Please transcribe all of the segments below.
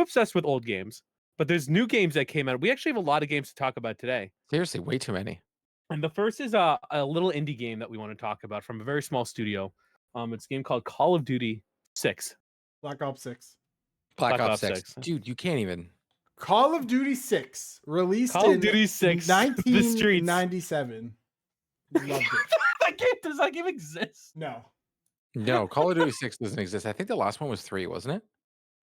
obsessed with old games, but there's new games that came out. We actually have a lot of games to talk about today. Seriously, way too many. And the first is a little indie game that we want to talk about from a very small studio. It's a game called Call of Duty 6. Black Ops 6. Black Black Ops Ops 6. 6. Dude, you can't even. Call of Duty 6, released Call of in Duty 6, the streets. 1997. Loved it. Does that game exist? No. No, Call of Duty 6 doesn't exist. I think the last one was 3, wasn't it?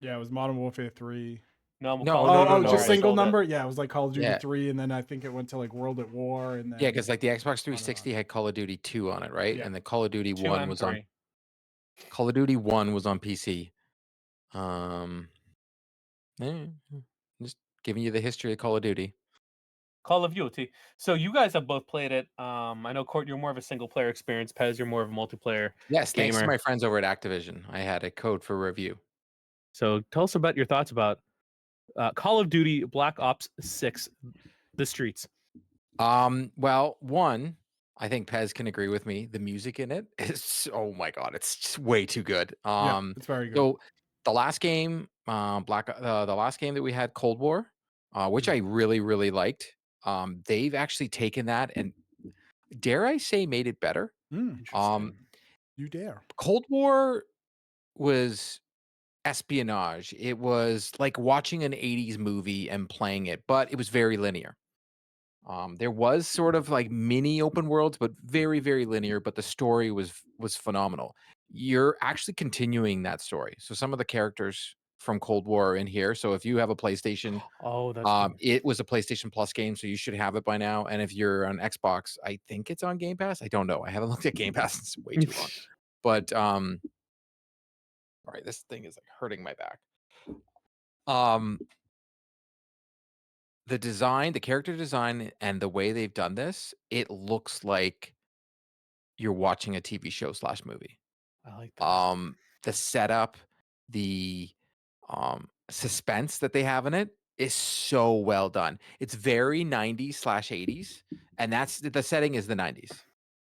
Yeah, it was Modern Warfare 3. No, No, Call no, of no, Duty no, just like- single sold it. number? Yeah, it was like Call of Duty Yeah. 3, and then I think it went to like World at War. And then Yeah, because like the Xbox 360 had Call of Duty 2 on it, right? Yeah. And the Call of Duty 2 1 and was 3. on Call of Duty 1 was on PC. Just giving you the history of Call of Duty. Call of Duty. So you guys have both played it. I know, Court, you're more of a single player experience. Pez, you're more of a multiplayer Yes, thanks to gamer. my friends over at Activision. I had a code for review. So tell us about your thoughts about Call of Duty Black Ops 6, The Streets. Well, one, I think Pez can agree with me. The music in it is, oh my god, it's just way too good. yeah, it's very good. So the last game, the last game that we had, Cold War, which I really, really liked. They've actually taken that and, dare I say, made it better. Interesting. You dare. Cold War was espionage. It was like watching an 80s movie and playing it, but it was very linear. There was sort of like mini open worlds, but very, very linear. But the story was phenomenal. You're actually continuing that story. So some of the characters from Cold War are in here. So if you have a PlayStation, Oh, that's good. it was a PlayStation Plus game, so you should have it by now. And if you're on Xbox, I think it's on Game Pass. I don't know. I haven't looked at Game Pass in way too long. But all right, this thing is like hurting my back. The design, the character design, and the way they've done this, it looks like you're watching a TV show / movie. I like that. The setup, the suspense that they have in it is so well done. It's very 90s / 80s, and that's the setting is the 90s.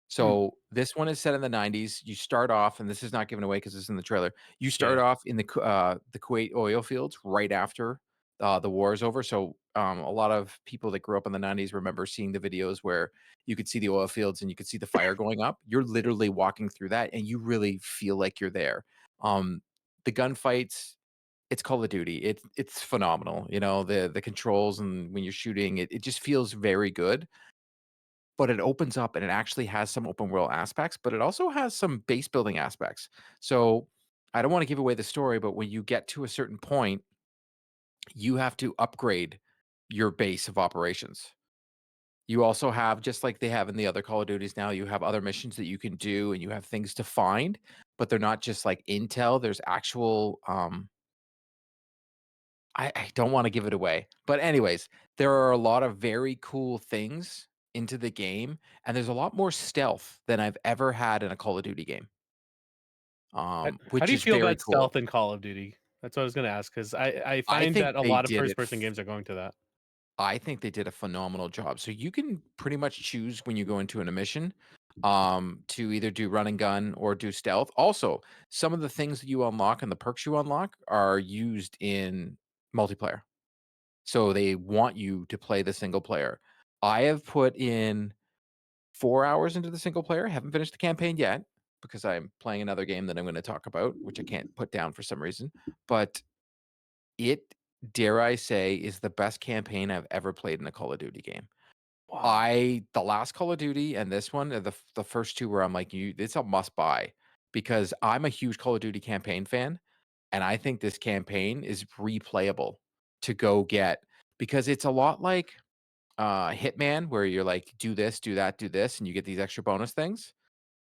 So this one is set in the 90s. You start off, and this is not given away because it's in the trailer. You start off in the Kuwait oil fields right after the war is over. So a lot of people that grew up in the 90s remember seeing the videos where you could see the oil fields and you could see the fire going up. You're literally walking through that, and you really feel like you're there. The gunfights, it's Call of Duty. It's phenomenal. You know, the controls and when you're shooting, it just feels very good. But it opens up and it actually has some open world aspects, but it also has some base building aspects. So I don't want to give away the story, but when you get to a certain point, you have to upgrade your base of operations. You also have, just like they have in the other Call of Duties now, you have other missions that you can do and you have things to find, but they're not just like intel. There's actual I don't want to give it away. But anyways, there are a lot of very cool things into the game, and there's a lot more stealth than I've ever had in a Call of Duty game. How Which do you is feel very about cool. stealth in Call of Duty? That's what I was going to ask, because I find think that a they lot of did it first-person games are going to that. I think they did a phenomenal job. So you can pretty much choose when you go into a mission to either do run and gun or do stealth. Also, some of the things that you unlock and the perks you unlock are used in multiplayer. So they want you to play the single player. I have put in 4 hours into the single player, haven't finished the campaign yet because I'm playing another game that I'm going to talk about, which I can't put down for some reason. But it, dare I say, is the best campaign I've ever played in a Call of Duty game. Wow. The last Call of Duty and this one are the first two where I'm like, it's a must buy because I'm a huge Call of Duty campaign fan, and I think this campaign is replayable to go get because it's a lot like Hitman, where you're like, do this, do that, do this, and you get these extra bonus things.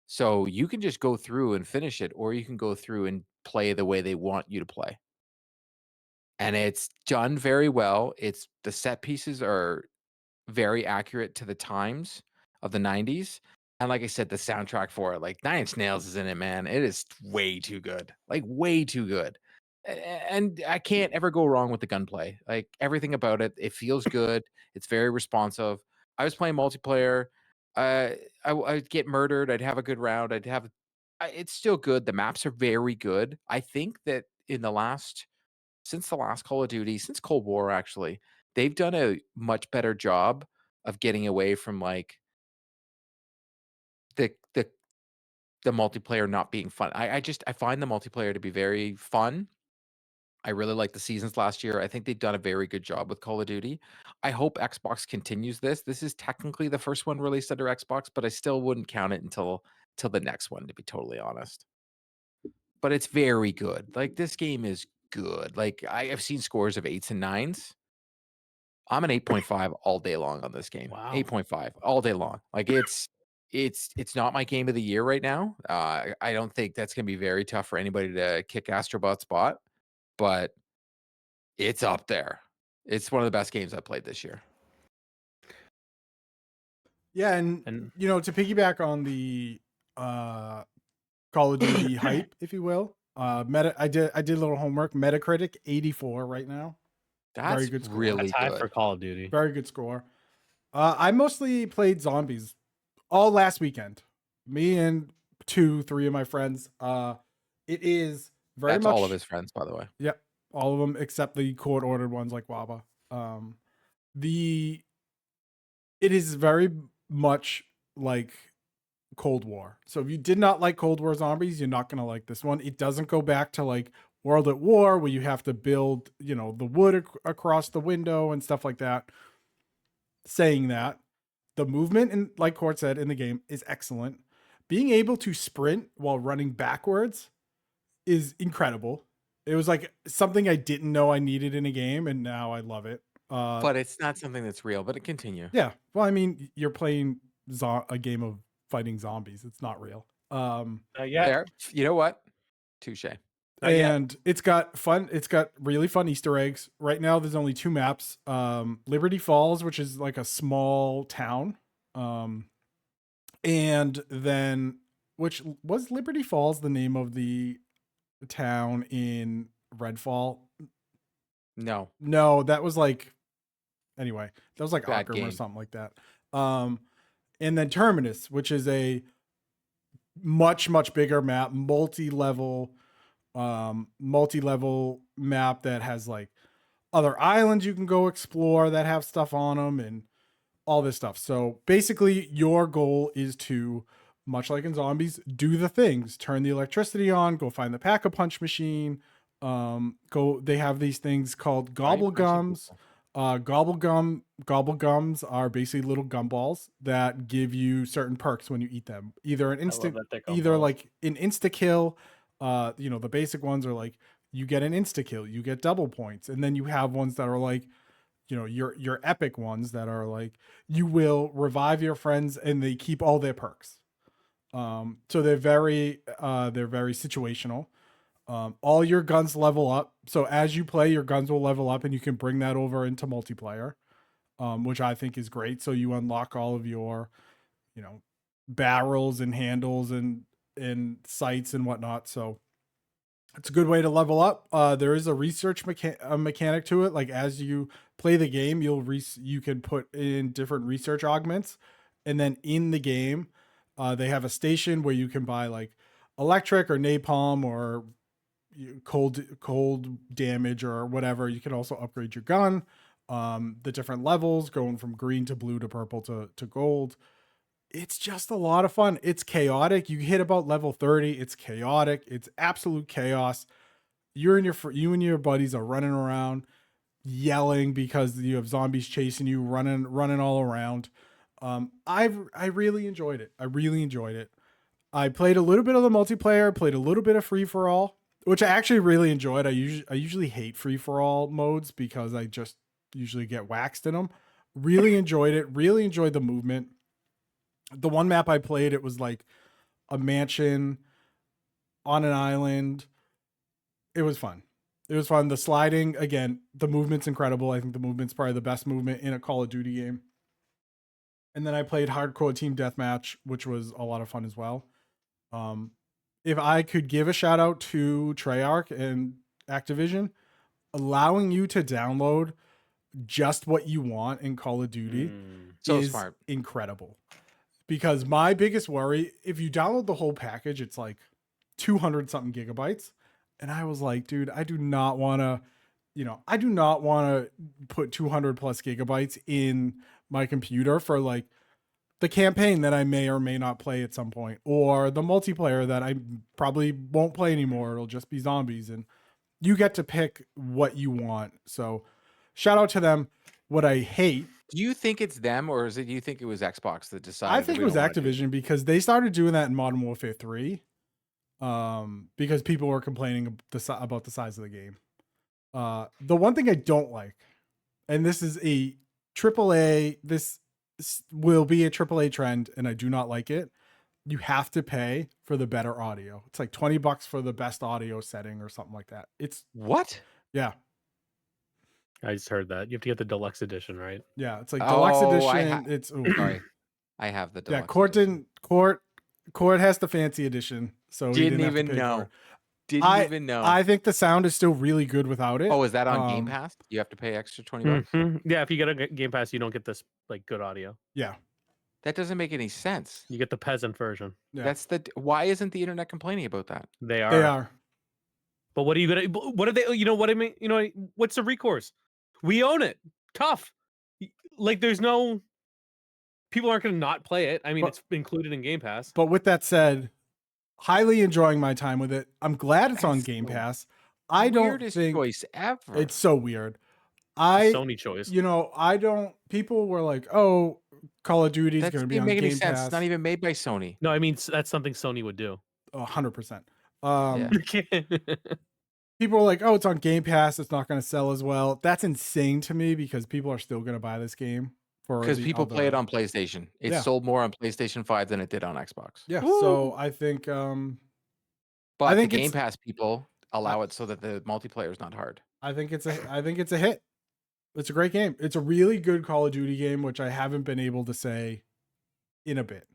So you can just go through and finish it, or you can go through and play the way they want you to play. And it's done very well. The set pieces are very accurate to the times of the 90s. And like I said, the soundtrack for it, like Nine Inch Nails is in it, man. It is way too good. Like way too good. And I can't ever go wrong with the gunplay. Like everything about it, it feels good. It's very responsive. I was playing multiplayer. I'd get murdered. I'd have a good round. It's still good. The maps are very good. I think that in the last since the last Call of Duty, since Cold War, actually, they've done a much better job of getting away from like the the the multiplayer not being fun. I find the multiplayer to be very fun. I really like the seasons last year. I think they've done a very good job with Call of Duty. I hope Xbox continues this. This is technically the first one released under Xbox, but I still wouldn't count it until till the next one, to be totally honest. But it's very good. Like this game is good. Like I have seen scores of 8s and 9s. I'm an 8.5 all day long on this game. Wow. 8.5 all day long. Like it's not my game of the year right now. I don't think that's gonna be very tough for anybody to kick Astrobot's spot, but it's up there. It's one of the best games I played this year. Yeah, and to piggyback on the Call of Duty hype, if you will, I did a little homework. Metacritic 84 right now. That's very good score. really That's high good for Call of Duty. Very good score. I mostly played zombies all last weekend. Me and 3 of my friends. It is very That's much all of his friends, by the way. Yep, all of them except the court ordered ones like Waba. It is very much like Cold War. So if you did not like Cold War zombies, you're not going to like this one. It doesn't go back to like World at War where you have to build, the wood across the window and stuff like that. Saying that, the movement, and like Court said, in the game is excellent. Being able to sprint while running backwards is incredible. It was like something I didn't know I needed in a game, and now I love it. But it's not something that's real, but it continue. Yeah. Well, I mean, you're playing a game of fighting zombies. It's not real. Yeah. You know what? Touche. And it's got really fun Easter eggs. Right now there's only 2 maps. Liberty Falls, which is like a small town. And then, which was Liberty Falls the name of the town in Redfall? No, that was like, anyway, that was like Arkham or something like that. And then Terminus, which is a much, much bigger map, multi-level map that has like other islands you can go explore that have stuff on them and all this stuff. So basically your goal is to, much like in zombies, do the things, turn the electricity on, go find the pack-a-punch machine, they have these things called gobble gums. Gobble gums are basically little gumballs that give you certain perks when you eat them. Either an like an insta kill. The basic ones are like you get an insta kill, you get double points, and then you have ones that are like, your epic ones that are like you will revive your friends and they keep all their perks. So they're very situational. All your guns level up. So as you play, your guns will level up and you can bring that over into multiplayer, which I think is great. So you unlock all of your, barrels and handles and sights and whatnot. So it's a good way to level up. There is a research mechanic to it. Like as you play the game, you can put in different research augments. And then in the game, they have a station where you can buy like electric or napalm or cold damage or whatever. You can also upgrade your gun. The different levels going from green to blue to purple to gold. It's just a lot of fun. It's chaotic. You hit about level 30. It's chaotic. It's absolute chaos. You and your buddies are running around yelling because you have zombies chasing you, running all around. I really enjoyed it. I played a little bit of the multiplayer, played a little bit of free for all, which I actually really enjoyed. I usually hate free for all modes because I just usually get waxed in them. Really enjoyed it. Really enjoyed the movement. The one map I played, it was like a mansion on an island. It was fun. The sliding, again, the movement's incredible. I think the movement's probably the best movement in a Call of Duty game. And then I played Hardcore Team Deathmatch, which was a lot of fun as well. If I could give a shout out to Treyarch and Activision, allowing you to download just what you want in Call of Duty is smart. Incredible. Because my biggest worry, if you download the whole package, it's like 200 something gigabytes. And I was like, dude, I do not want to I do not want to put 200 plus gigabytes in my computer for like the campaign that I may or may not play at some point, or the multiplayer that I probably won't play anymore. It'll just be zombies, and you get to pick what you want. So shout out to them. What I hate, Do you think it's them, or do you think it was Xbox that decided? I think it was Activision, because they started doing that in Modern Warfare 3. Because people were complaining about the size of the game. The one thing I don't like, and this is a AAA, this will be a AAA trend, and I do not like it. You have to pay for the better audio. It's like $20 for the best audio setting or something like that. It's What? yeah. I just heard that. You have to get the deluxe edition, right? Yeah, it's like deluxe edition. It's sorry. I have the deluxe. Yeah, Court has the fancy edition, so he Didn't didn't even have to pay for know. it. Didn't even know. I think the sound is still really good without it. Oh, is that on Game Pass? You have to pay extra $20? Yeah, if you get a Game Pass, you don't get this like good audio. Yeah. That doesn't make any sense. You get the peasant version. Yeah. Why isn't the internet complaining about that? They are. They are. But what are you gonna? What are they? You know what I mean? You know what's the recourse? We own it. Tough. Like there's no. People aren't gonna not play it. I mean, it's included in Game Pass. But with that said, highly enjoying my time with it. I'm glad it's on Game Pass. I don't think choice ever. It's so weird. Sony choice. People were like, "Oh, Call of Duty is going to be on Game Pass." It's not even made by Sony. No, I mean that's something Sony would do. 100%. Yeah. People were like, "Oh, it's on Game Pass. It's not going to sell as well." That's insane to me, because people are still going to buy this game because people play it on PlayStation. It sold more on PlayStation 5 than it did on Xbox. Yeah. Woo! So I think, but I think the Game Pass people allow it so that the multiplayer is not hard. I think it's a hit. It's a great game. It's a really good Call of Duty game, which I haven't been able to say in a bit.